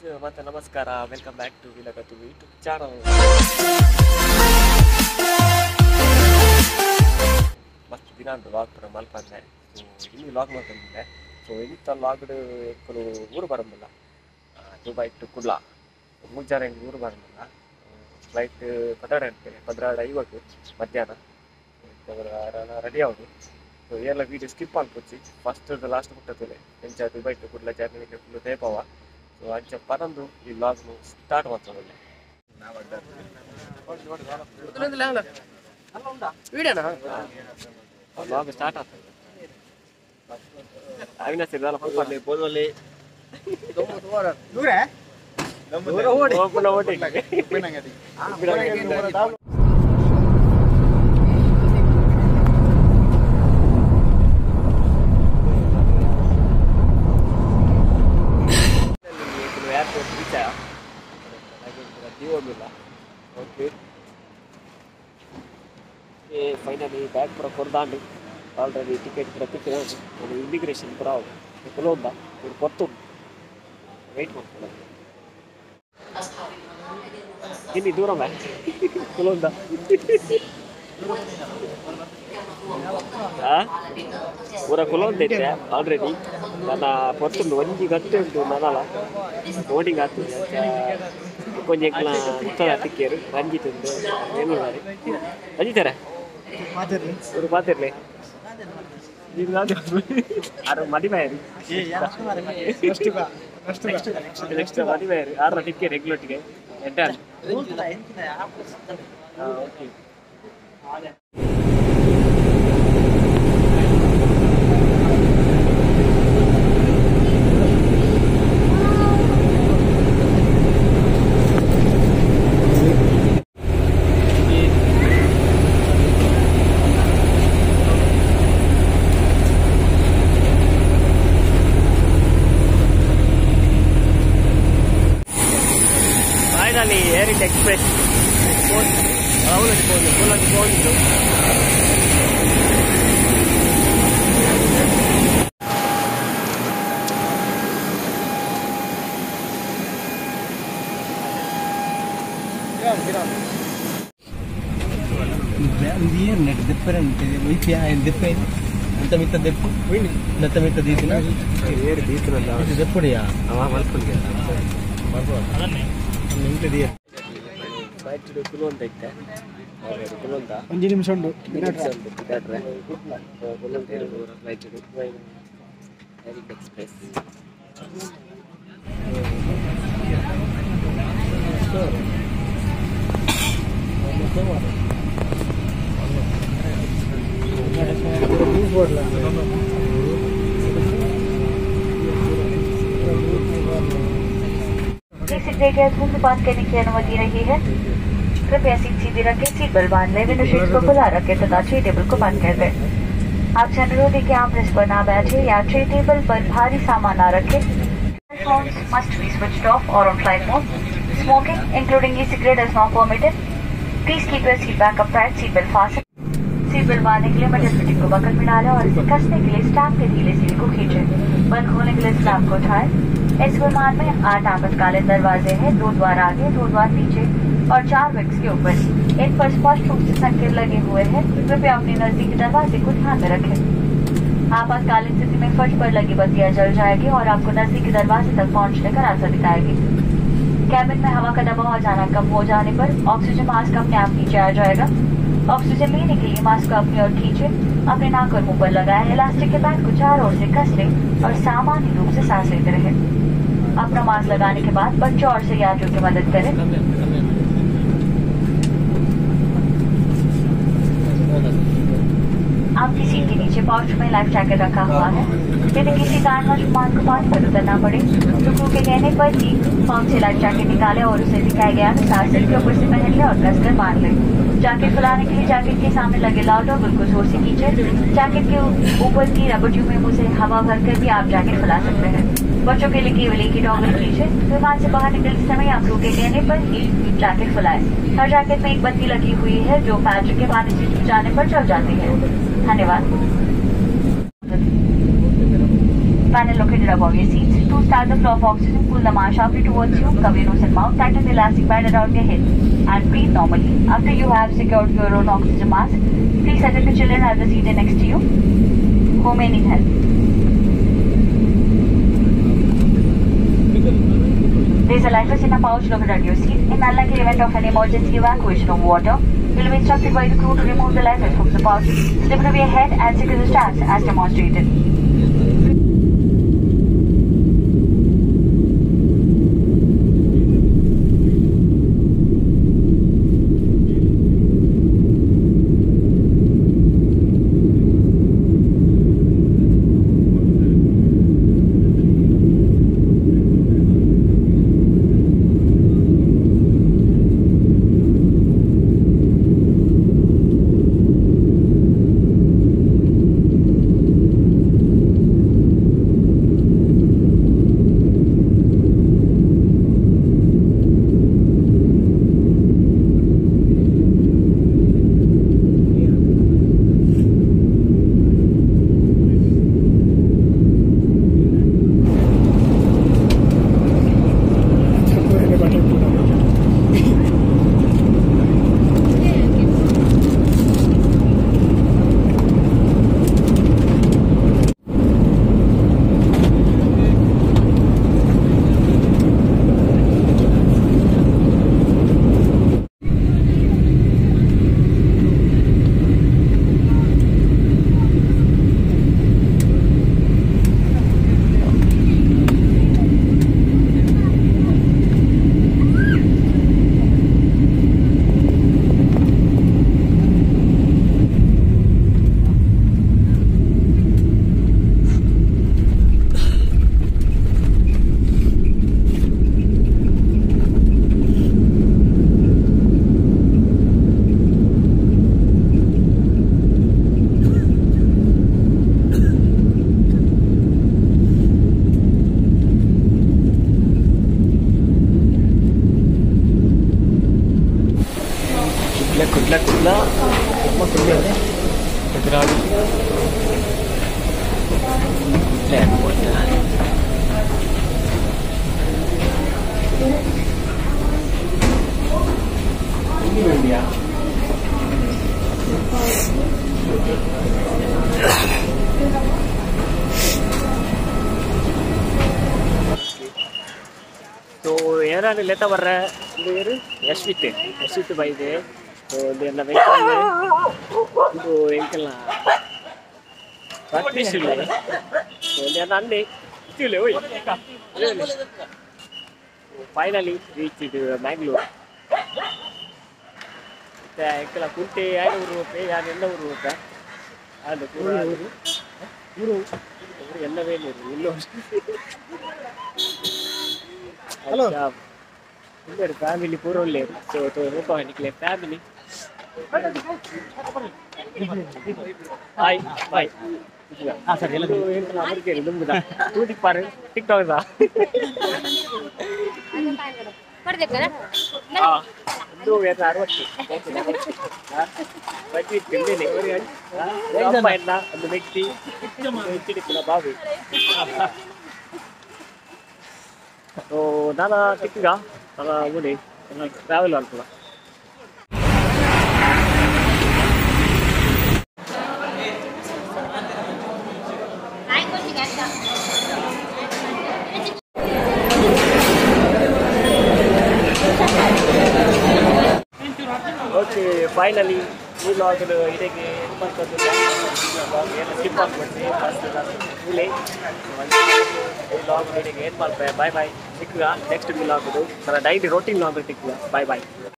ಮತ್ತೆ ನಮಸ್ಕಾರ, welcome back to ವಿಲಗತ್ತು ಯೂಟ್ಯೂಬ್ ಚಾನಲ್. ಮಸ್ತ್ ದಿನ ಅಂತ ಲಾಗ್ ಪುರ ಮಲ್ಪಂದೆ. ಸೊ ಇನ್ನು ಲಾಗ್ ಮಾಡ್ಕೊಂಡಿದ್ದೆ. ಸೊ ಇಂಥ ಲಾಗ್ಡ್ ಎಕ್ಕಲು ಊರು ಬರೋದಿಲ್ಲ. ದುಬೈ ಟು ಕುಡ್ಲಾ ಮುಂಜಾನೆ ಊರು ಬರೋದಿಲ್ಲ. ಫ್ಲೈಟ್ 12:50 ಮಧ್ಯಾಹ್ನ ರೆಡಿ ಆಗೋದು. ಸೊ ಎಲ್ಲ ವೀಡಿಯೋ ಸ್ಕಿಪ್ ಮಾಡ್ಕೊಚ್ಚಿ ಫಸ್ಟ್ ಲಾಸ್ಟ್ ಮುಟ್ಟತಿಲ್ಲ ಎಂಚ Dubai to Kudla journey full ತೇಪವ. ಸೊ ಅಂಚ ಪರಂದು ಈ ಲಾಗ್ನು ಸ್ಟಾರ್ಟ್ ಮಾಡ್ತಾರೆ. ಲಾಗ್ ಸ್ಟಾರ್ಟ್ ಆಗ್ತದೆ. ಅವಿನಾಶ್ ಇದೆಲ್ಲ ಹೋಗ್ಬರ್ಲಿ ಬೋದಲ್ಲಿ ಏರ್ಪೋರ್ಟ್ ರೀಚ್ ಹೋಗಿಲ್ಲ. ಓಕೆ ಫೈನಲಿ ಬ್ಯಾಗ್ ಪೂರ ಕೊರ್ದಾಂಡು ಆಲ್ರೆಡಿ ಟಿಕೆಟ್ ಪೂರ ತಿಕ್ಕಿದ ಇಮಿಗ್ರೇಷನ್ ಪೂರ ಕುಲೋಂದ ಇವ್ರು ಕೊತ್ತು ವೆಯ್ಟ್ ಮಾಡ್ಕೊಳ್ಳೋದು ಇನ್ನು ದೂರ ಕುಲೋಂದ ಪೂರ ಕುಲೋಂದೈತೆ ಆಲ್ರೆಡಿ. ನನ್ನ ಪೊತ್ತುಂಡು ಒಂಜಿ ಗಂಟೆ ಉಂಟು ನನಲ ಬೋರ್ಡಿಂಗ್ ಆಗ್ತದೆ. ಕೊಂಚ ಮುತ್ತದ ತಿಕ್ಕೇರು ರಂಜಿತ್ ಉಂಟು ಏನು ರಂಜಿತಾರೆ ಇವರು ಪಾತಿರ್ಲಿ ಆರು ಮದಿಮೆಯರು ನೆಕ್ಸ್ಟ್ ಮದಿಮೆಯರು ಆರು ಟಿಕ್ಕೆ ರೆಗ್ಯುಲರ್ಗೆ ಎಂಟ. Okay air India express net different wifi and different antamita deppu natamita disina air disina deppodiya ava malpodiya adanne ನಿಂಗೆ ದಿಯ ಫ್ಲೈಟ್ ಕುಲೋಂದ ಐತೆ ಕುಲೋಂದ ಒಂದು ನಿಮಿಷ ಉಂಟು ಬಿಟ್ರೆ ಕುಲೋಂದ ಇರೋದು ಫ್ಲೈಟ್ ಏರ್ ಎಕ್ಸ್ಪ್ರೆಸ್. धूम्रपान करने की अनुमति नहीं है. कृपया सीट सीधी रखें, सीट बेल्ट बांध लें, विंडो शीट को खुला रखें तथा ट्रे टेबल को बंद कर दें. आपसे अनुरोध है कि आर्म रेस्ट पर ना बैठे या ट्रे टेबल पर भारी सामान ना रखें. Phones must be switched off or on flight mode. Smoking, including e-cigarette, is not permitted. Please keep your seat back upright, seat belt fastened. Seat belt बांधने के लिए मेटल फिटिंग को बकल में डालें और इसे कसने के लिए स्ट्रैप के ढीले सील को खींचें. बंद खोलने के लिए स्लैब को उठाएं. इस विमान में 8 आपातकालीन दरवाजे हैं, 2 द्वार आगे, 2 द्वार पीछे और 4 विंग्स के ऊपर. इन पर स्पष्ट रूप से संकेत लगे हुए हैं. कृपया अपने नजदीकी दरवाजे को ध्यान में रखें. आपातकालीन स्थिति में फर्श पर लगी बत्तियां जल जाएगी और आपको नजदीकी दरवाजे तक पहुंचने का रास्ता दिखाएगी. कैबिन में हवा का दबाव अचानक कम हो जाने पर ऑक्सीजन मास्क अपने आप नीचे आ जाएगा. ऑक्सीजन लेने के लिए मास्क को अपनी ओर खींचे, अपने नाक और मुंह पर लगाए इलास्टिक के बैंड को चारों ओर से कस लें और सामान्य रूप से सांस लेते रहें. अपना मास्क लगाने के बाद बच्चों और से यात्रियों की मदद करें. आपकी सीट के नीचे पाउच में लाइफ जैकेट रखा हुआ है. यदि किसी कारणवश विमान को पानी पर उतरना पड़े तो क्रू के कहने पर ही पाउच से लाइफ जैकेट निकाले और उसे दिखाए गए अनुसार सिर के ऊपर से पहन ले और कसकर बांध ले. जैकेट फुलाने के लिए जैकेट के सामने लगे लाउड और बिल्कुल जोर से खींचे. जैकेट के ऊपर की रबर ट्यूब में मुंह से हवा भरकर भी आप जैकेट फुला सकते हैं. बच्चों के लिए केवल एक ही टॉगल खींचे. विमान से बाहर निकलते समय आप क्रू के कहने पर ही जैकेट फुलाए. हर जैकेट में एक बत्ती लगी हुई है जो पैट्रिक के पानी से जाने पर जल जाती है. धन्यवाद. panel located above your seats. To start the flow of oxygen, pull the mask sharply towards you, cover your nose and mouth, tighten the elastic band around your head, and breathe normally. After you have secured your own oxygen mask, please attend to children at the seat next to you who may need help. There is a life vest in a pouch located at your seat. In unlikely event of an emergency evacuation of water, you will be instructed by the crew to remove the life vest from the pouch, slip it over your head, and secure the straps as demonstrated. kuda apa kuda kegerak dan kuda ini dia तो यार लेता बर रहा है यशवित भाई दे तो देना वेंकल तो वेंकल प्रैक्टिस ले तो देना अंडे इतने ओए फाइनली रीच्ड बैंगलोर वेंकल कुंटे यार रूपे यार एंड रूपे ಅದು ಊರು ಎಲ್ಲವೇ ಇಲ್ಲೋ हेलो इधर फैमिली पूरा ले तो होगा निकले फैमिली हाय बाय हां सर ಎಲ್ಲ ಏನು ಅವರಿಗೆ ನಿಮ್ಮದ ತೂದಿ ಪಾರೆ ಟಿಕ್ಟಾಕ್ ದಾ ಪಡೆದೆಕಲ್ಲ ಹಾ ಇದು 60 ಬಟ್ಟಿ ತಿಂದೇನೆ ಅವರಿಗೆ ಅಪ್ಪ ಎಲ್ಲ ಒಂದು ವ್ಯಕ್ತಿ ಇಟ್ಟಿಡಿಕಲ್ಲ ಬಾಬು तो नाना टिक्का नाना मुझे ट्रैवल वाला ओके फाइनली ಈ ಲಾಗ್ ಇದಕ್ಕೆ ಏನು ಮಾಡ್ಕೊಂಡು ಸ್ಕಿಪ್ ಆಗ್ಬಿಡ್ತೀನಿ ಫಸ್ಟ್ ಇಲ್ಲಿ ಈ ಲಾಗ್ ಇದಕ್ಕೆ ಏನು ಮಾಡ್ತಾರೆ ಬಾಯ್ ಬಾಯ್ ಸಿಕ್ಕುವ ನೆಕ್ಸ್ಟ್ ಲಾಗ್ ಇದು ನನ್ನ ಡೈಲಿ ರೋಟೀನ್ ಲಾಗ್ ಸಿಕ್ಕುವ ಬಾಯ್ ಬಾಯ್